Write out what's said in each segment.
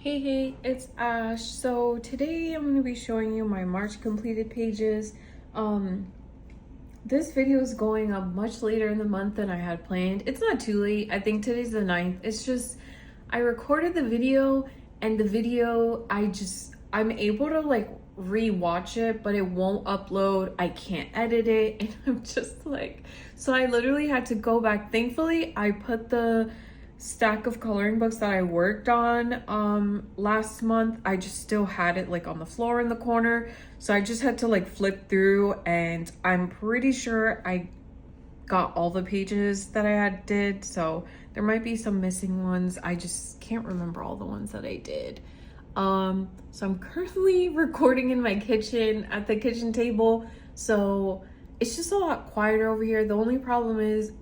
Hey, it's Ash. So today I'm going to be showing you my March completed pages. This video is going up much later in the month than I had planned. It's not too late. I think today's the 9th. It's just I recorded the video and the video I'm able to like rewatch it, but it won't upload. I can't edit it and I'm just like, so I literally had to go back. Thankfully, I put the stack of coloring books that I worked on last month. I just still had it like on the floor in the corner, so I just had to like flip through, and I'm pretty sure I got all the pages that I had did, so there might be some missing ones. I just can't remember all the ones that I did. So I'm currently recording in my kitchen at the kitchen table, so it's just a lot quieter over here. The only problem is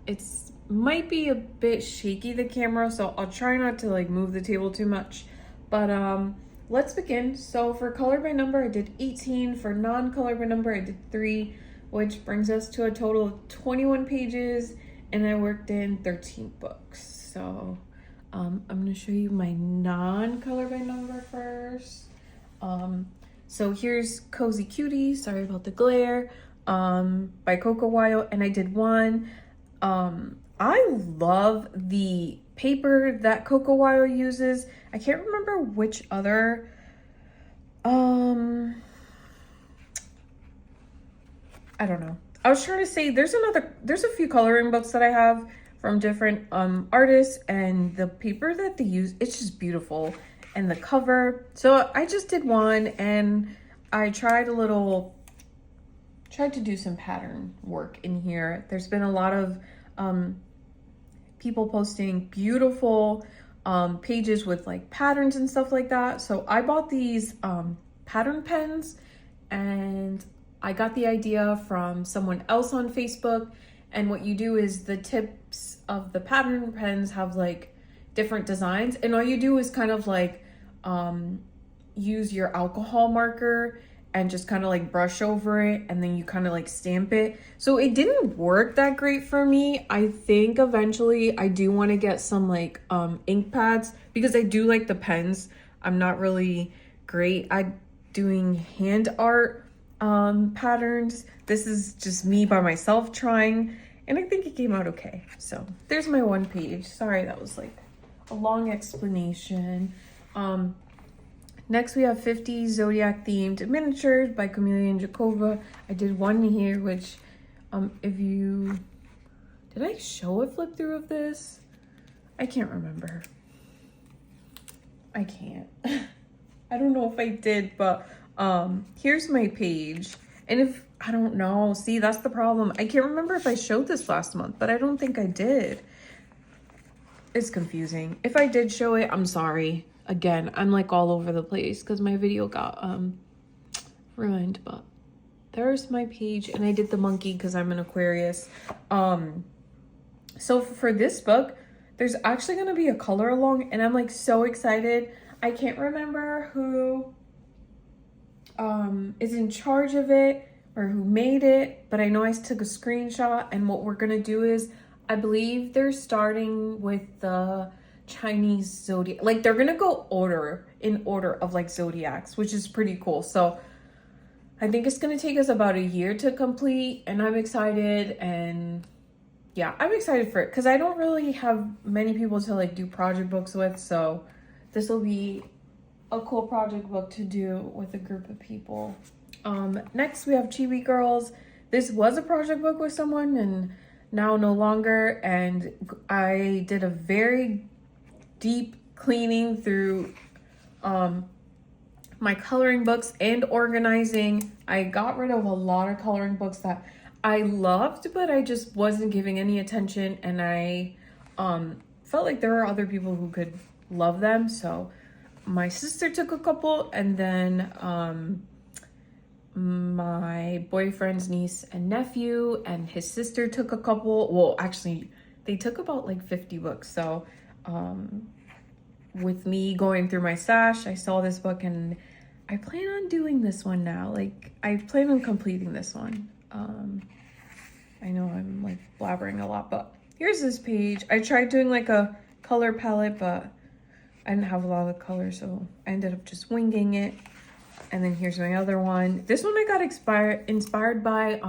it's might be a bit shaky, the camera, so I'll try not to like move the table too much. But let's begin. So for color by number I did 18. For non-color by number I did 3, which brings us to a total of 21 pages, and I worked in 13 books. So I'm gonna show you my non-color by number first. So here's Cozy Cutie, sorry about the glare, by Coco Wyo, and I did 1. I love the paper that Coco Wyo uses. I can't remember which other I don't know. I was trying to say there's a few coloring books that I have from different artists, and the paper that they use, it's just beautiful, and the cover. So I just did 1, and I tried to do some pattern work in here. There's been a lot of people posting beautiful pages with like patterns and stuff like that. So I bought these pattern pens, and I got the idea from someone else on Facebook. And what you do is the tips of the pattern pens have like different designs, and all you do is kind of like use your alcohol marker and just kind of like brush over it, and then you kind of like stamp it. So it didn't work that great for me. I think eventually I do want to get some like ink pads, because I do like the pens. I'm not really great at doing hand art patterns. This is just me by myself trying, and I think it came out okay. So there's my 1 page. Sorry, that was like a long explanation. Next, we have 50 Zodiac themed miniatures by Chameleon Jakova. I did 1 here, which did I show a flip through of this? I can't remember. I can't. I don't know if I did, but here's my page. And I don't know, see, that's the problem. I can't remember if I showed this last month, but I don't think I did. It's confusing. If I did show it, I'm sorry. Again, I'm like all over the place because my video got ruined, but there's my page, and I did the monkey because I'm an Aquarius. So for this book, there's actually going to be a color along, and I'm like so excited. I can't remember who is in charge of it or who made it, but I know I took a screenshot, and what we're going to do is, I believe they're starting with the Chinese zodiac, like they're gonna go in order of like zodiacs, which is pretty cool. So I think it's gonna take us about a year to complete, and I'm excited. And yeah, I'm excited for it because I don't really have many people to like do project books with, so this will be a cool project book to do with a group of people. Next we have Chibi Girls. This was a project book with someone, and now no longer, and I did a very deep cleaning through my coloring books and organizing. I got rid of a lot of coloring books that I loved, but I just wasn't giving any attention, and I felt like there were other people who could love them. So my sister took a couple, and then my boyfriend's niece and nephew and his sister took a couple. Well, actually, they took about like 50 books. So with me going through my stash, I saw this book, and I plan on doing this one now. Like, I plan on completing this one. I know I'm like blabbering a lot, but here's this page. I tried doing like a color palette, but I didn't have a lot of color, so I ended up just winging it. And then here's my other one. This one I got inspired by,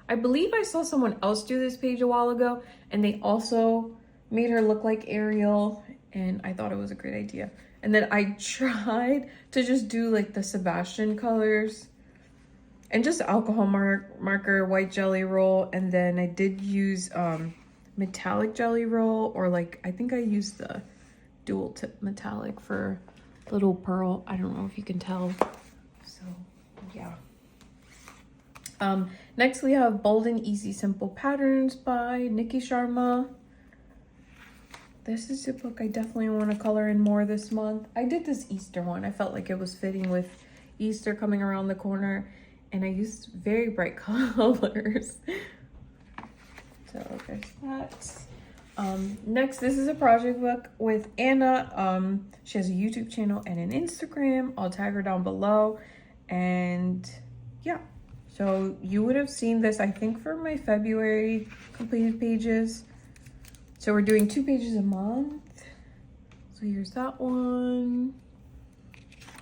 I believe I saw someone else do this page a while ago, and they also made her look like Ariel, and I thought it was a great idea. And then I tried to just do like the Sebastian colors and just alcohol marker, white jelly roll, and then I did use metallic jelly roll, or like I think I used the dual tip metallic for little pearl. I don't know if you can tell. So yeah. Next we have Bold and Easy Simple Patterns by Nikki Sharma. This is a book I definitely want to color in more this month. I did this Easter one. I felt like it was fitting with Easter coming around the corner, and I used very bright colors. So there's that. Next, this is a project book with Anna. She has a YouTube channel and an Instagram. I'll tag her down below. And yeah, so you would have seen this, I think, for my February completed pages. So we're doing 2 pages a month. So here's that one.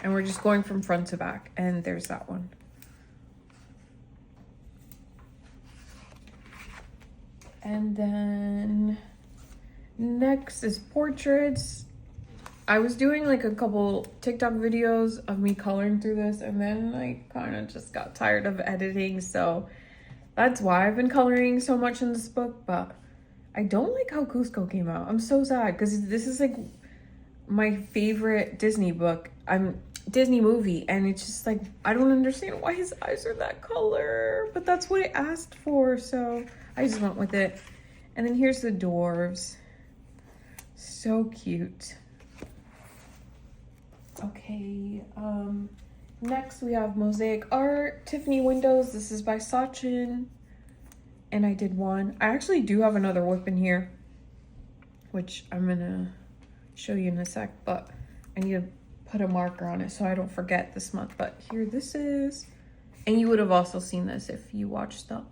And we're just going from front to back. And there's that one. And then next is portraits. I was doing like a couple TikTok videos of me coloring through this, and then I kind of just got tired of editing, so that's why I've been coloring so much in this book. But I don't like how Cusco came out. I'm so sad, because this is like my favorite Disney book. Disney movie, and it's just like, I don't understand why his eyes are that color, but that's what it asked for, so I just went with it. And then here's the dwarves. So cute. Okay, next we have Mosaic Art Tiffany Windows. This is by Sachin, and I did one. I actually do have another whip in here, which I'm gonna show you in a sec, but I need to put a marker on it so I don't forget this month. But here this is, and you would have also seen this if you watched the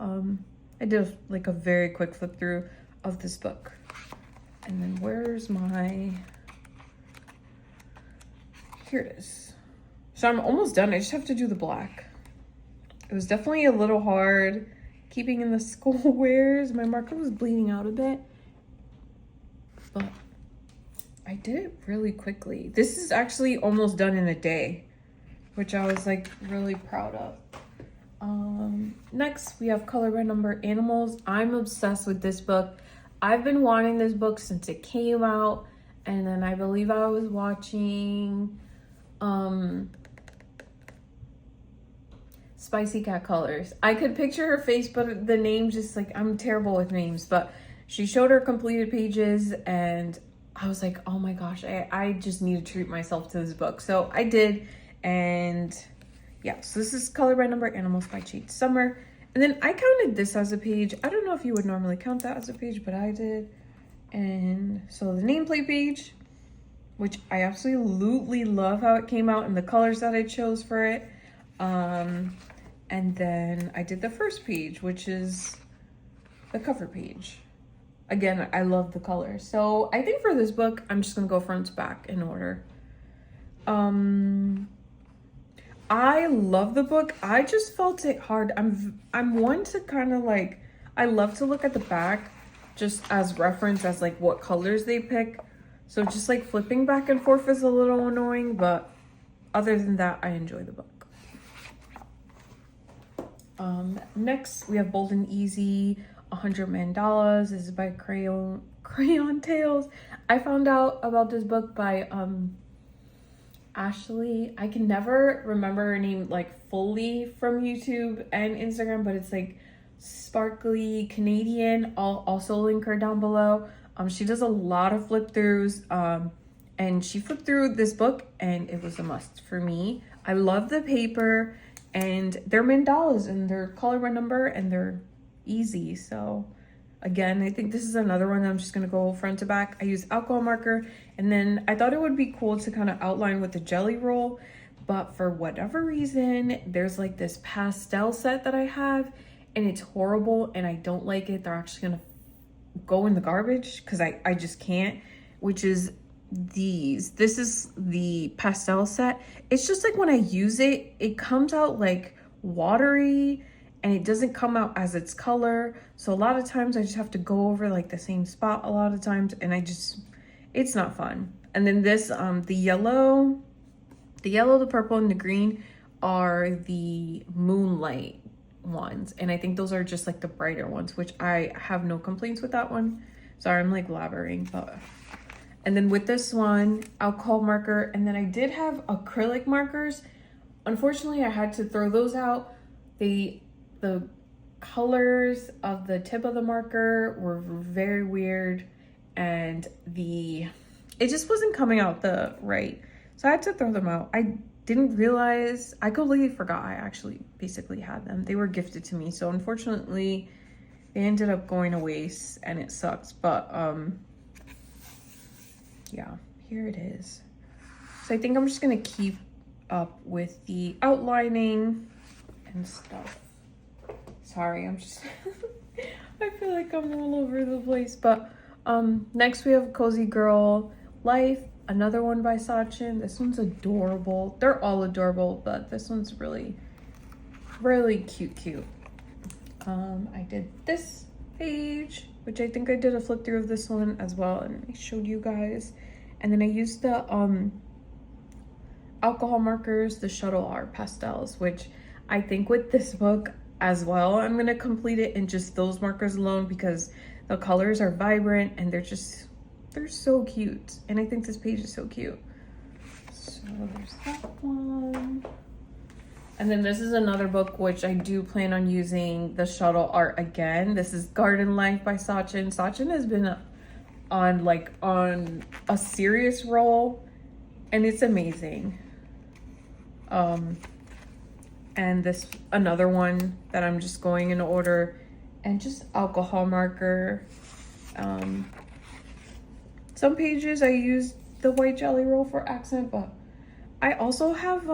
I did like a very quick flip through of this book. And then where's my, here it is. So I'm almost done. I just have to do the black. It was definitely a little hard keeping in the squares. My marker was bleeding out a bit, but I did it really quickly. This is actually almost done in a day, which I was like really proud of. Next we have Color by Number Animals. I'm obsessed with this book. I've been wanting this book since it came out, and then I believe I was watching Spicy Cat Colors. I could picture her face, but the name just like, I'm terrible with names, but she showed her completed pages, and I was like, oh my gosh, I just need to treat myself to this book. So I did, and yeah, so this is Color by Number Animals by Cheat Summer. And then I counted this as a page. I don't know if you would normally count that as a page, but I did. And so the nameplate page, which I absolutely love how it came out and the colors that I chose for it. And then I did the first page, which is the cover page. Again, I love the colors. So I think for this book, I'm just gonna go front to back in order. I love the book. I just felt it hard. I'm one to kind of like, I love to look at the back just as reference as like what colors they pick. So just like flipping back and forth is a little annoying, but other than that, I enjoy the book. Next we have Bold and Easy 100 Mandalas. This is by Crayon Tales. I found out about this book by Ashley. I can never remember her name like fully from YouTube and Instagram, but it's like Sparkly Canadian. I'll also link her down below. She does a lot of flip throughs, and she flipped through this book and it was a must for me. I love the paper, and they're mandalas and they're color by number and they're easy. So again, I think this is another one that I'm just gonna go front to back. I use alcohol marker, and then I thought it would be cool to kind of outline with the jelly roll, but for whatever reason, there's like this pastel set that I have, and it's horrible and I don't like it. They're actually gonna go in the garbage because I just can't, which is these. This is the pastel set. It's just like when I use it, it comes out like watery and it doesn't come out as its color. So a lot of times I just have to go over like the same spot a lot of times, and it's not fun. And then this, the yellow, the purple, and the green are the Moonlight ones. And I think those are just like the brighter ones, which I have no complaints with that one. Sorry, I'm like blabbering, but... And then with this one, alcohol marker, and then I did have acrylic markers. Unfortunately, I had to throw those out. The colors of the tip of the marker were very weird, and it just wasn't coming out the right. So I had to throw them out. I didn't realize, I completely forgot I actually basically had them. They were gifted to me, so unfortunately they ended up going to waste, and it sucks. But yeah, here it is. So I think I'm just gonna keep up with the outlining and stuff. Sorry, I'm just I feel like I'm all over the place. But next we have Cozy Girl Life, another one by Sachin. This one's adorable. They're all adorable, but this one's really cute. I did this page, which I think I did a flip through of this one as well, and I showed you guys. And then I used the alcohol markers, the shuttle art pastels, which I think with this book as well, I'm gonna complete it in just those markers alone, because the colors are vibrant and they're so cute. And I think this page is so cute. So there's that one. And then this is another book which I do plan on using the shuttle art again. This is Garden Life by Sachin. Sachin has been on a serious roll, and it's amazing. And this another one that I'm just going in order, and just alcohol marker. Some pages I used the white jelly roll for accent, but I also have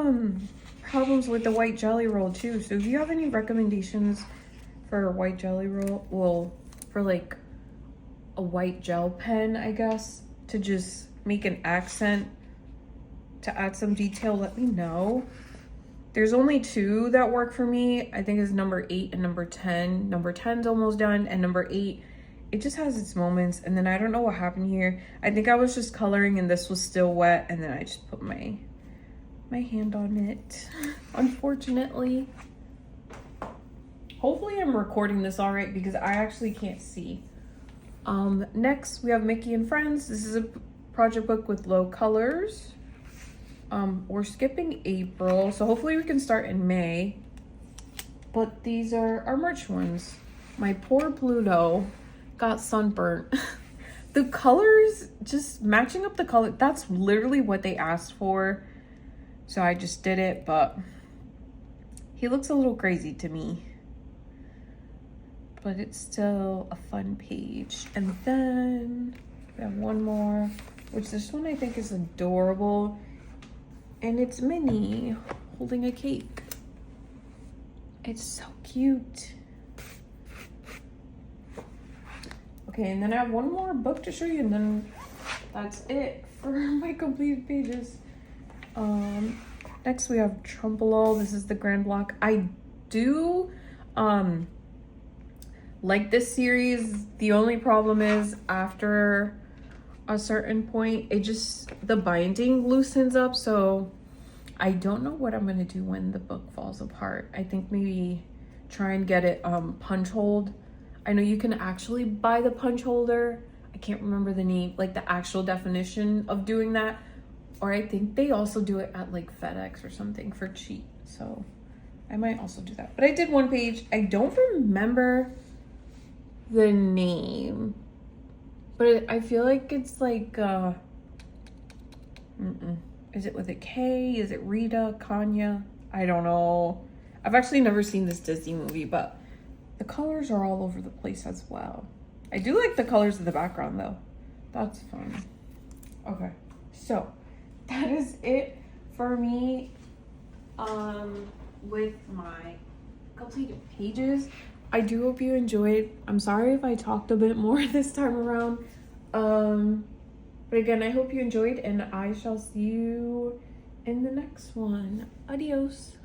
problems with the white jelly roll too. So if you have any recommendations for a white jelly roll, well, for like a white gel pen, I guess, to just make an accent, to add some detail, let me know. There's only two that work for me. I think it's number 8 and number 10. Number 10's almost done, and number 8, it just has its moments. And then I don't know what happened here. I think I was just coloring and this was still wet, and then I just put my hand on it, unfortunately. Hopefully I'm recording this all right, because I actually can't see. Next we have Mickey and Friends. This is a project book with low colors. We're skipping April, so hopefully we can start in May. But these are our March ones. My poor Pluto got sunburnt. The colors, just matching up the color, that's literally what they asked for. So I just did it, but he looks a little crazy to me. But it's still a fun page. And then we have one more, which this one I think is adorable. And it's Minnie holding a cake. It's so cute. Okay, and then I have one more book to show you, and then that's it for my completed pages. Next we have Trumbalol. This is the grand block. I do like this series. The only problem is after a certain point, the binding loosens up, so I don't know what I'm gonna do when the book falls apart. I think maybe try and get it punch holed. I know you can actually buy the punch holder. I can't remember the name, like the actual definition of doing that, or I think they also do it at like FedEx or something for cheap, so I might also do that. But I did one page. I don't remember the name, but I feel like it's like is it with a K? Is it Rita, Kanya? I don't know. I've actually never seen this Disney movie, but the colors are all over the place as well. I do like the colors of the background though. That's fun. Okay, so that is it for me with my completed pages. I do hope you enjoyed. I'm sorry if I talked a bit more this time around. But again, I hope you enjoyed, and I shall see you in the next one. Adios.